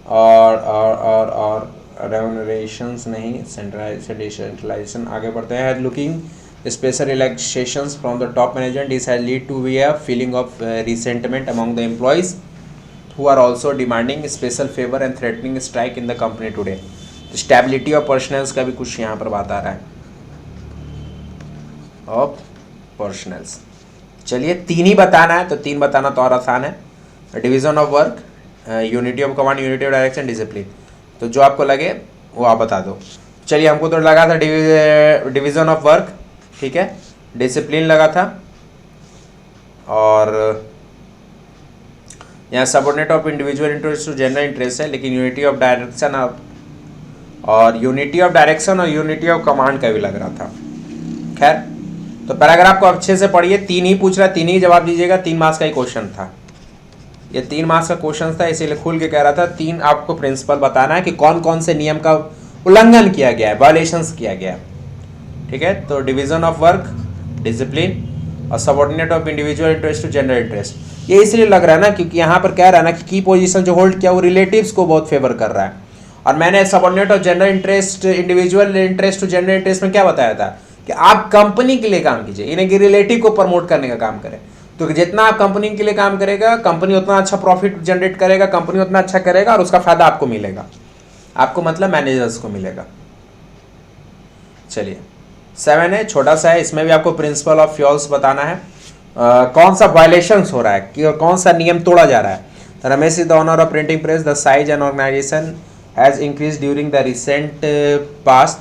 और रेमुनरेशंस नहीं, सेंट्रलाइजेशन। आगे बढ़ते हैं। Looking special relaxations from the top management, this has lead to be a feeling of resentment among the employees who are also demanding special favor and threatening strike in the company today. Stability of personnels का भी कुछ यहाँ पर बात आ रहा है, of personnels. चलिए 3 ही बताना है, तो 3 बताना तो और आसान है। Division of work, unity of command, unity of direction, discipline, तो जो आपको लगे वो आप बता दो। चलिए हमको तो लगा था डिवीजन ऑफ वर्क, ठीक है, डिसिप्लिन लगा था, और यहाँ subordinate of individual interest to general interest है, लेकिन यूनिटी ऑफ डायरेक्शन और यूनिटी ऑफ डायरेक्शन और यूनिटी ऑफ कमांड का भी लग रहा था। खैर, तो पैराग्राफ को अच्छे से पढ़िए। 3 ही पूछ रहा है, 3 ही जवाब दीजिएगा। 3 मार्क्स का ही क्वेश्चन था ये, 3 मार्क्स का क्वेश्चन था, इसीलिए खुल के कह रहा था। 3 आपको प्रिंसिपल बताना है कि कौन कौन से नियम का उल्लंघन किया गया है, वायलेशंस किया गया है, ठीक है। तो डिवीजन ऑफ वर्क, डिसिप्लिन और subordinate of individual interest to general interest, ये इसलिए लग रहा है ना क्योंकि यहाँ पर कह रहा है ना कि की पोजीशन जो होल्ड किया वो रिलेटिव्स को बहुत फेवर कर रहा है। और मैंने subordinate of general interest, individual interest to general interest में क्या बताया था कि आप कंपनी के लिए काम कीजिए, यानी कि रिलेटिव को प्रमोट करने का काम करें। तो जितना आप कंपनी के लिए काम करेगा, कंपनी उतना अच्छा प्रॉफिट जनरेट करेगा, कंपनी उतना अच्छा करेगा और उसका फायदा आपको मिलेगा, आपको मतलब मैनेजर्स को मिलेगा। चलिए 7 है, छोटा सा है, इसमें भी आपको प्रिंसिपल ऑफ फ्यूल्स बताना है। कौन सा वायलेशंस हो रहा है कि कौन सा नियम तोड़ा जा रहा है। Ramesh is the owner of printing press, the size and organisation has increase during the recent past,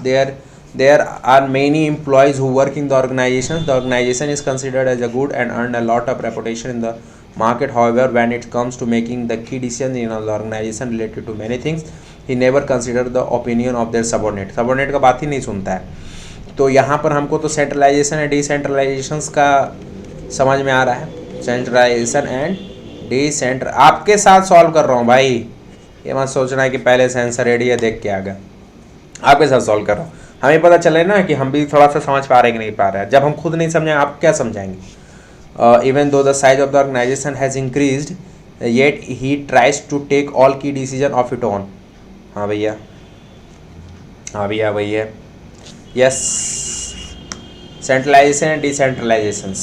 there are many employees who work in the organization. The organization is considered as a good and earn a lot of reputation in the market. However, when it comes to making the key decisions in the organization related to many things, he never consider the opinion of their subordinate. Subordinate का बात ही नहीं सुनता है। तो यहाँ पर हमको तो सेंट्रलाइजेशन एंड डिसेंट्रलाइजेशन का समझ में आ रहा है। सेंट्रलाइजेशन एंड डिसेंट्र आपके साथ सॉल्व कर रहा हूँ भाई, ये मत सोचना है कि पहले से आंसर रेडी है देख के आ गया, आपके साथ सॉल्व कर रहा हूँ। हमें पता चले ना कि हम भी थोड़ा सा समझ पा रहे हैं कि नहीं पा रहे हैं। जब हम खुद नहीं समझेंगे आप क्या समझाएंगे। Even though the size of the organisation has increased yet he tries to take all key decision of it own. हाँ भैया, हाँ भैया भैया, यस। सेंट्रलाइजेशन एंड डिसेंट्रलाइजेशन,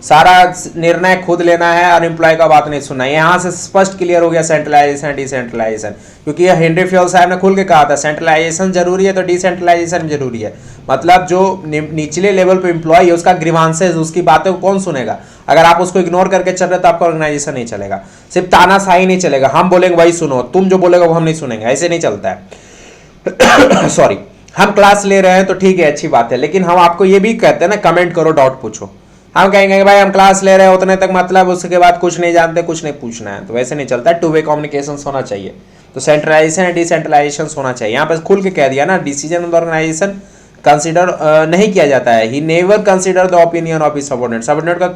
सारा निर्णय खुद लेना है और एम्प्लॉय का बात नहीं सुनना है। यहाँ से स्पष्ट क्लियर हो गया सेंट्रलाइजेशन डिसेंट्रलाइजेशन, क्योंकि ये हेनरी फ्योल साहब ने खुल के कहा था सेंट्रलाइजेशन जरूरी है तो डिसेंट्रलाइजेशन जरूरी है। मतलब जो निचले लेवल पे एम्प्लॉय है उसका ग्रीवांसेस, उसकी बातों को कौन सुनेगा? अगर आप उसको इग्नोर करके चल रहे तो आपका ऑर्गेनाइजेशन नहीं चलेगा। सिर्फ तानाशाही नहीं चलेगा, हम बोलेंगे वही सुनो, तुम जो बोलेगा वो हम नहीं सुनेंगे, ऐसे नहीं चलता है। सॉरी, हम क्लास ले रहे हैं तो ठीक है, अच्छी बात है, लेकिन हम आपको ये भी कहते हैं ना कमेंट करो, डाउट पूछो। हम कहेंगे भाई हम क्लास ले रहे हैं उतने तक, मतलब उसके बाद कुछ नहीं जानते, कुछ नहीं पूछना है, तो वैसे नहीं चलता है। टू वे कम्युनिकेशन होना चाहिए। तो सेंट्रलाइजेशन एंड डिसेंट्रलाइजेशन होना चाहिए। यहाँ पे खुल के कह दिया ना, decision of the organisation consider नहीं किया जाता है। He never consider the opinion of his subordinate. Subordinate का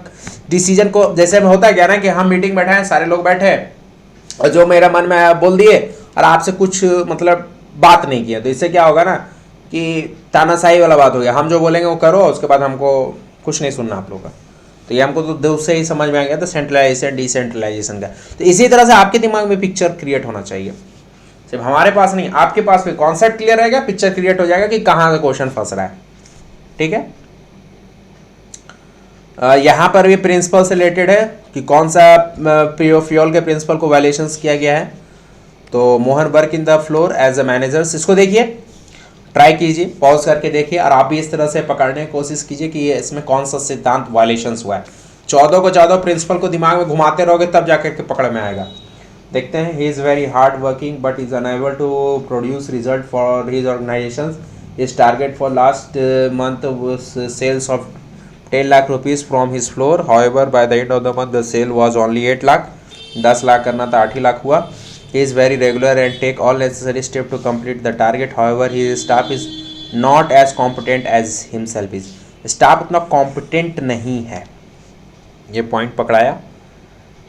डिसीजन को, जैसे में होता है क्या ना कि हम मीटिंग बैठे हैं, सारे लोग बैठे हैं और जो मेरा मन में आया बोल दिए और आपसे कुछ मतलब बात नहीं किया, तो इससे क्या होगा ना कि तानाशाही वाला बात हो गया। हम जो बोलेंगे वो करो, उसके बाद हमको कुछ नहीं सुनना आप लोग का। तो ये हमको तो उससे ही समझ में आ गया था सेंट्रलाइजेशन डिसेंट्रलाइजेशन का। तो इसी तरह से आपके दिमाग में पिक्चर क्रिएट होना चाहिए, सिर्फ हमारे पास नहीं, आपके पास भी कॉन्सेप्ट क्लियर रहेगा, पिक्चर क्रिएट हो जाएगा कि कहाँ से क्वेश्चन फंस रहा है। ठीक है, यहाँ पर भी प्रिंसिपल से रिलेटेड है कि कौन सा फ्यूल के प्रिंसिपल को वायलेशन किया गया है। तो Mohan work in the floor as a managers, इसको देखिए, ट्राई कीजिए, पॉज करके देखिए और आप भी इस तरह से पकड़ने की कोशिश कीजिए कि ये इसमें कौन सा सिद्धांत वायलेशन हुआ है। 14 को 14 प्रिंसिपल को दिमाग में घुमाते रहोगे तब जाकर के पकड़ में आएगा। देखते हैं, he is very hard working but is unable to produce result for his organisation. Is target for last month sales of 10 lakh rupees from his floor. However by the end of the month the sale was only 8 lakh. 10 lakh करना था 8 ही लाख हुआ। He is very regular and take all necessary steps to complete the target. However, his staff is not as competent as himself is. Staff उतना competent नहीं है, ये point पकड़ाया।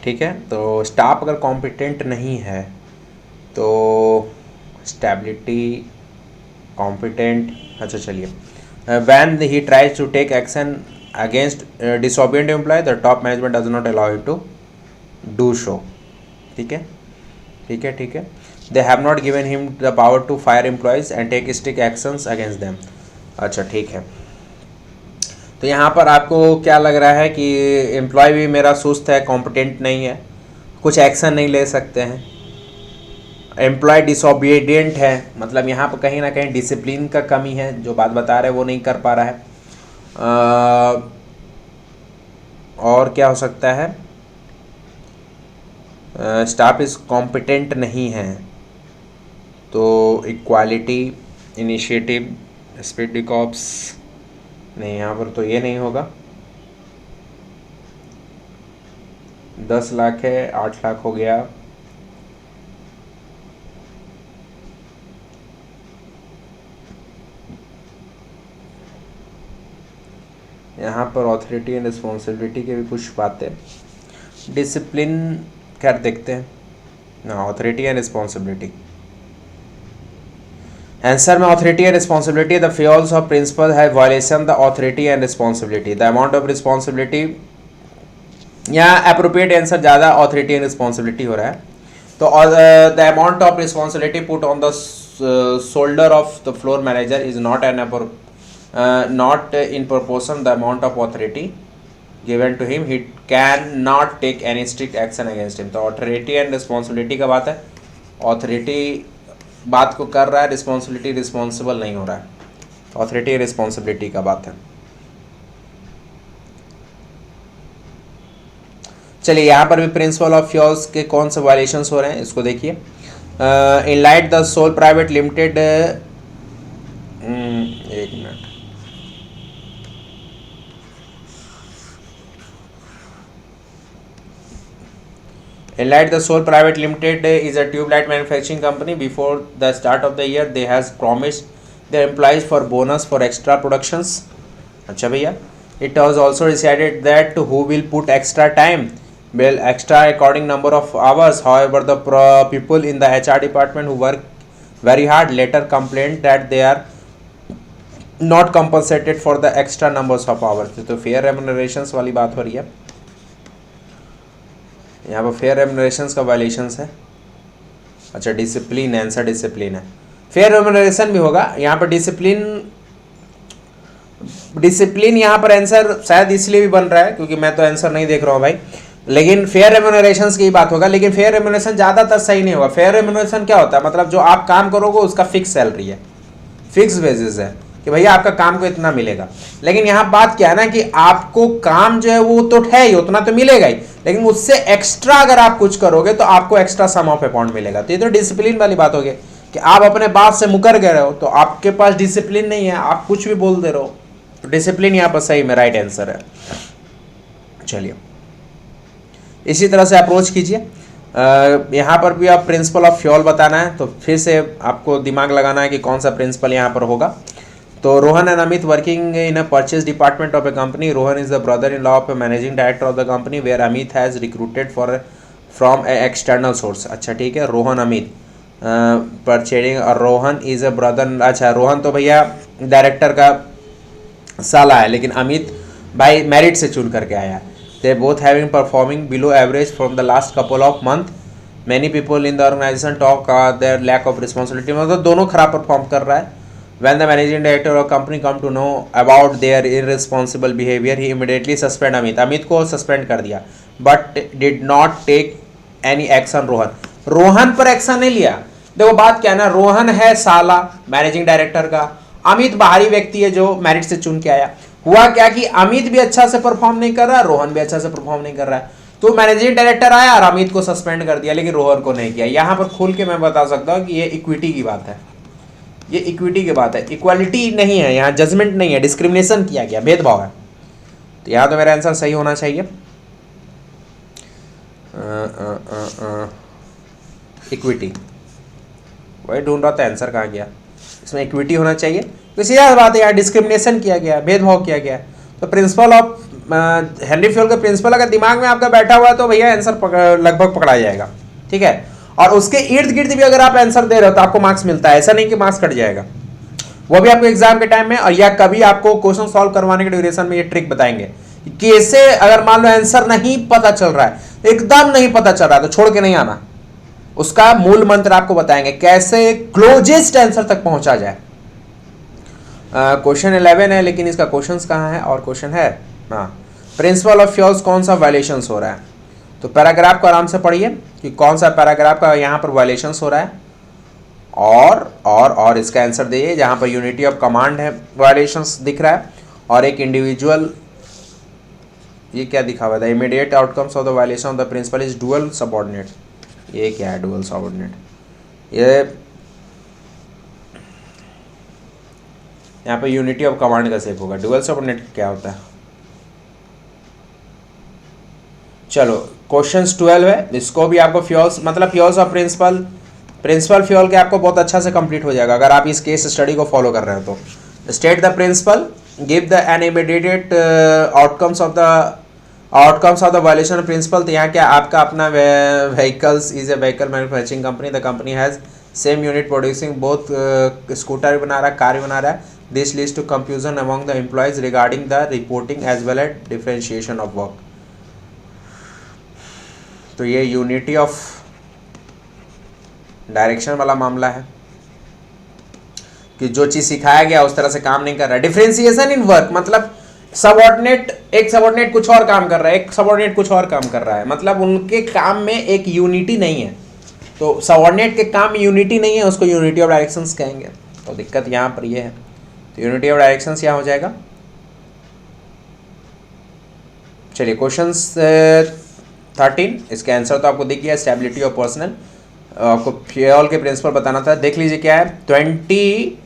ठीक है, तो स्टाफ अगर competent नहीं है तो stability competent, अच्छा चलिए, when he tries to take action against disobedient employee, the top management does not allow him to do so. ठीक है, ठीक है, ठीक है। They have not given him the power to fire employees and take strict actions against them. अच्छा ठीक है, तो यहाँ पर आपको क्या लग रहा है कि एम्प्लॉय भी मेरा सुस्त है, कॉम्पिटेंट नहीं है, कुछ एक्शन नहीं ले सकते हैं, एम्प्लॉय डिसोबीडियंट है, मतलब यहाँ पर कहीं ना कहीं डिसिप्लिन का कमी है, जो बात बता रहे हैं वो नहीं कर पा रहा है। और क्या हो सकता है, स्टाफ इज़ कॉम्पिटेंट नहीं है, तो इक्वालिटी, इनिशिएटिव, स्पीड कॉप्स नहीं, यहाँ पर तो ये नहीं होगा। 10 लाख है, 8 लाख हो गया। यहाँ पर ऑथोरिटी एंड रिस्पॉन्सिबिलिटी की भी कुछ बातें, डिसिप्लिन खैर देखते हैं ना, ऑथोरिटी एंड रिस्पॉन्सिबिलिटी आंसर में authority and responsibility, the fuels of principle है violation the authority and responsibility, the amount of responsibility, यहाँ अप्रोप्रिएट आंसर ज़्यादा ऑथोरिटी एंड रिस्पॉन्सिबिलिटी हो रहा है। तो the amount of responsibility put on the shoulder of the floor manager is not in proportion the amount of authority given to him, he cannot take any strict action against him। तो authority and responsibility का बात है, authority बात को कर रहा है, responsibility responsible नहीं हो रहा है, ऑथोरिटी रिस्पॉन्सिबिलिटी का बात है। चलिए यहाँ पर भी प्रिंसिपल ऑफ फ्यूल्स के कौन से वायलेशंस हो रहे हैं इसको देखिए। In light the sole private limited, एक minute, In light, the Sole Private Limited is a tube light manufacturing company. Before the start of the year, they has promised their employees for bonus for extra productions. अच्छा भैया, it was also decided that who will put extra time, well extra according number of hours. However, the people in the HR department who work very hard later complained that they are not compensated for the extra numbers of hours. तो fair remunerations वाली बात हो रही है यहाँ पर, fair रेम्यूनरेशंस का violations है। अच्छा डिसिप्लिन, आंसर डिसिप्लिन है, फेयर रेम्यूनरेशन भी होगा यहाँ पर। डिसिप्लिन यहाँ पर आंसर शायद इसलिए भी बन रहा है क्योंकि मैं तो आंसर नहीं देख रहा हूँ भाई, लेकिन फेयर रेम्यूनरेशंस की बात होगा। लेकिन फेयर रेम्यूनरेशन ज़्यादातर सही नहीं होगा। फेयर रेम्यूनरेशन क्या होता है, मतलब जो आप काम करोगे उसका फिक्स सैलरी है, फिक्स वेजेस है कि भैया आपका काम को इतना मिलेगा। लेकिन यहाँ बात क्या है ना कि आपको काम जो है वो तो है ही, उतना तो मिलेगा ही, लेकिन उससे एक्स्ट्रा अगर आप कुछ करोगे तो आपको एक्स्ट्रा सम ऑफ अमाउंट मिलेगा। तो ये तो डिसिप्लिन वाली बात होगी कि आप अपने बात से मुकर गए हो तो आपके पास डिसिप्लिन नहीं है, आप कुछ भी बोल दे रहे हो। तो डिसिप्लिन यहाँ पर सही में राइट आंसर है। चलिए इसी तरह से अप्रोच कीजिए। यहाँ पर भी आप प्रिंसिपल ऑफ फ्यूल बताना है तो फिर से आपको दिमाग लगाना है कि कौन सा प्रिंसिपल यहाँ पर होगा। तो Rohan and Amit working in a purchase department of a company. Rohan is the brother in law of a managing director of the company where Amit has recruited from a external source. अच्छा ठीक है, रोहन अमित परचेजिंग और रोहन इज अ ब्रदर। अच्छा रोहन तो भैया director का साला है, लेकिन अमित भाई मेरिट से चुन करके आया है। They both having performing below average from the last couple of month. Many people in the organisation talk their lack of responsibility. मतलब दोनों खराब परफॉर्म कर रहा है। When the managing director of company come to know about their irresponsible behavior, he immediately suspend Amit. Amit को suspend कर दिया, but did not take any action Rohan. Rohan पर एक्शन नहीं लिया। देखो बात क्या है ना, रोहन है साला मैनेजिंग डायरेक्टर का, अमित बाहरी व्यक्ति है जो मेरिट से चुन के आया। हुआ क्या कि अमित भी अच्छा से परफॉर्म नहीं कर रहा, रोहन भी अच्छा से परफॉर्म नहीं कर रहा है, तो मैनेजिंग डायरेक्टर आया और अमित को सस्पेंड कर दिया, लेकिन रोहन को नहीं किया। यहाँ पर खुल के मैं बता सकता हूँ कि ये इक्विटी की बात है, ये इक्विटी की बात है, इक्वालिटी नहीं है यहाँ, जजमेंट नहीं है, डिस्क्रिमिनेशन किया गया, भेदभाव है। तो यहाँ तो मेरा आंसर सही होना चाहिए। इक्विटी, वही ढूंढ रहा था आंसर कहाँ गया, इसमें इक्विटी होना चाहिए। तो सीधा बात है यहाँ डिस्क्रिमिनेशन किया गया, भेदभाव किया गया। तो प्रिंसिपल ऑफ हेनरी फ्यूल का प्रिंसिपल अगर दिमाग में आपका बैठा हुआ है तो भैया आंसर लगभग पकड़ा जाएगा, ठीक है। और उसके इर्द गिर्द भी अगर आप आंसर दे रहे हो तो आपको मार्क्स मिलता है, ऐसा नहीं कि मार्क्स कट जाएगा, वो भी आपको एग्जाम के टाइम में और या कभी आपको क्वेश्चन सॉल्व करवाने के ड्यूरेशन में ये ट्रिक बताएंगे। कैसे अगर मान लो आंसर नहीं पता चल रहा है, एकदम नहीं पता चल रहा है, तो छोड़ के नहीं आना, उसका मूल मंत्र आपको बताएंगे कैसे क्लोजेस्ट आंसर तक पहुंचा जाए। क्वेश्चन 11 है लेकिन इसका क्वेश्चन कहाँ है, और क्वेश्चन है हाँ, प्रिंसिपल ऑफ फ्यूल्स कौन सा वायलेशन हो रहा है। तो पैराग्राफ को आराम से पढ़िए कि कौन सा पैराग्राफ का यहाँ पर वायलेशंस हो रहा है, और इसका आंसर दिए। जहाँ पर यूनिटी ऑफ कमांड है वायलेशंस दिख रहा है, और एक इंडिविजुअल, ये क्या दिखा हुआ था, immediate outcomes of the violation of the principle is dual subordinate. ये क्या है डुअल सबऑर्डिनेट, ये यहाँ पर यूनिटी ऑफ कमांड का सेप होगा। डुअल सबऑर्डिनेट क्या होता है, चलो क्वेश्चन 12 है, इसको भी आपको फ्यूल्स मतलब फ्यूल्स और प्रिंसिपल फ्यूल के आपको बहुत अच्छा से कंप्लीट हो जाएगा अगर आप इस केस स्टडी को फॉलो कर रहे हो तो। State the principle, give the an immediate outcomes of the violation of principle. तो यहाँ क्या आपका अपना vehicles is a vehicle manufacturing company, the company has same unit producing both, scooter बना रहा है, कार बना रहा है। This leads to confusion among the employees regarding the reporting as well as differentiation of work. तो ये unity of direction वाला मामला है कि जो चीज सिखाया गया उस तरह से काम नहीं कर रहा है। डिफरेंशिएशन इन वर्क मतलब सबऑर्डिनेट, एक सबऑर्डिनेट कुछ और काम कर रहा है, एक सबऑर्डिनेट कुछ और काम कर रहा है, मतलब उनके काम में एक यूनिटी नहीं है। तो सबऑर्डिनेट के काम में यूनिटी नहीं है, उसको यूनिटी ऑफ डायरेक्शंस कहेंगे। तो दिक्कत यहाँ पर ये है, तो यूनिटी ऑफ डायरेक्शंस यहाँ हो जाएगा। चलिए क्वेश्चन 13, इसका आंसर तो आपको दिख गया, स्टेबिलिटी ऑफ पर्सनल। आपको फ्यूल के प्रिंसिपल बताना था, देख लीजिए क्या है। 20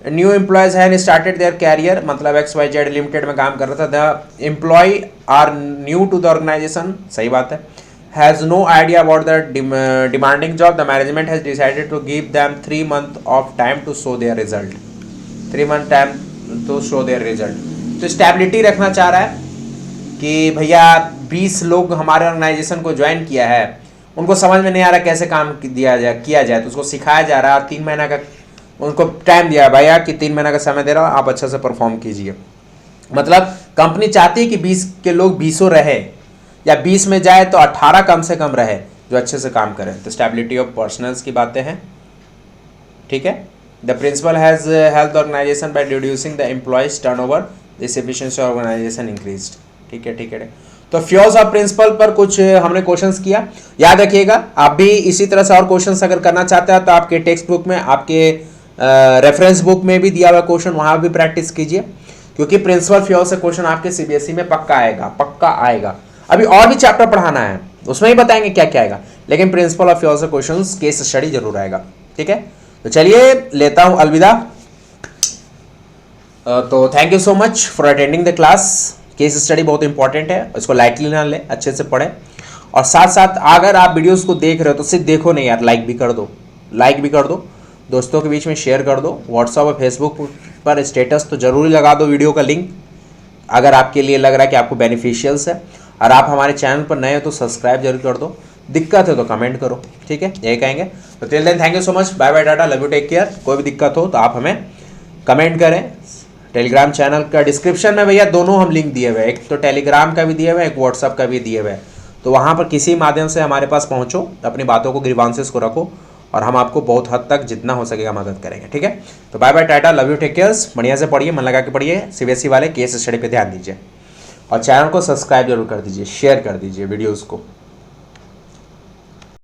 new employees have started their career, मतलब XYZ लिमिटेड में काम कर रहा था। The employee are new to the organization, सही बात है। Has no idea about the demanding job, the management has decided to give them 3 months of time to show their result. 3 month time to show their result. तो stability रखना चाह रहा है कि भैया 20 लोग हमारे ऑर्गेनाइजेशन को ज्वाइन किया है, उनको समझ में नहीं आ रहा कैसे काम किया जाए, तो उसको सिखाया जा रहा है। 3 महीना का उनको टाइम दिया है भैया कि 3 महीना का समय दे रहा हूँ, आप अच्छा से परफॉर्म कीजिए। मतलब कंपनी चाहती है कि 20 के लोग 20 रहे, या 20 में जाए तो 18 कम से कम रहे जो अच्छे से काम करें। तो स्टेबिलिटी ऑफ पर्सनल्स की बातें हैं, ठीक है। The principle has help organization by reducing the employees turnover, this efficiency organization increased, ठीक है, ठीक है। तो फ्लॉज ऑफ प्रिंसिपल पर कुछ हमने क्वेश्चंस किया, याद रखिएगा। आप भी इसी तरह से और क्वेश्चंस अगर करना चाहते हैं तो आपके टेक्स्ट बुक में, आपके रेफरेंस बुक में भी दिया हुआ क्वेश्चन, वहां भी प्रैक्टिस कीजिए, क्योंकि प्रिंसिपल फ्लॉज से क्वेश्चन आपके सीबीएसई में पक्का आएगा, पक्का आएगा। अभी और भी चैप्टर पढ़ाना है, उसमें ही बताएंगे क्या क्या आएगा, लेकिन प्रिंसिपल ऑफ फ्लॉज से क्वेश्चन केस स्टडी जरूर आएगा, ठीक है। तो चलिए लेता हूं अलविदा। तो thank you so much for attending the class. Case study बहुत इंपॉर्टेंट है, इसको लाइटली ना ले, अच्छे से पढ़े। और साथ साथ अगर आप वीडियोस को देख रहे हो तो सिर्फ देखो नहीं यार, लाइक भी कर दो, लाइक भी कर दो, दोस्तों के बीच में शेयर कर दो, व्हाट्सएप और फेसबुक पर स्टेटस तो जरूर लगा दो वीडियो का लिंक, अगर आपके लिए लग रहा है कि आपको बेनिफिशियल्स है। और आप हमारे चैनल पर नए हो तो सब्सक्राइब जरूर कर दो, दिक्कत है तो कमेंट करो, ठीक है, यही कहेंगे। तो till then thank you so much, bye bye, tata, love you, take care. कोई भी दिक्कत हो तो आप हमें कमेंट करें। टेलीग्राम चैनल का डिस्क्रिप्शन में भैया दोनों हम लिंक दिए हुए हैं, एक तो टेलीग्राम का भी दिए हुए हैं, एक व्हाट्सअप का भी दिए हुए हैं। तो वहाँ पर किसी माध्यम से हमारे पास पहुँचो, अपनी बातों को, ग्रीवांसेस को रखो, और हम आपको बहुत हद तक जितना हो सकेगा मदद करेंगे, ठीक है। तो bye bye, tata, love you, take care. बढ़िया से पढ़िए, मन लगा के पढ़िए, सीबीएसई वाले केस स्टडी पे ध्यान दीजिए, और चैनल को सब्सक्राइब जरूर कर दीजिए, शेयर कर दीजिए वीडियोज़ को।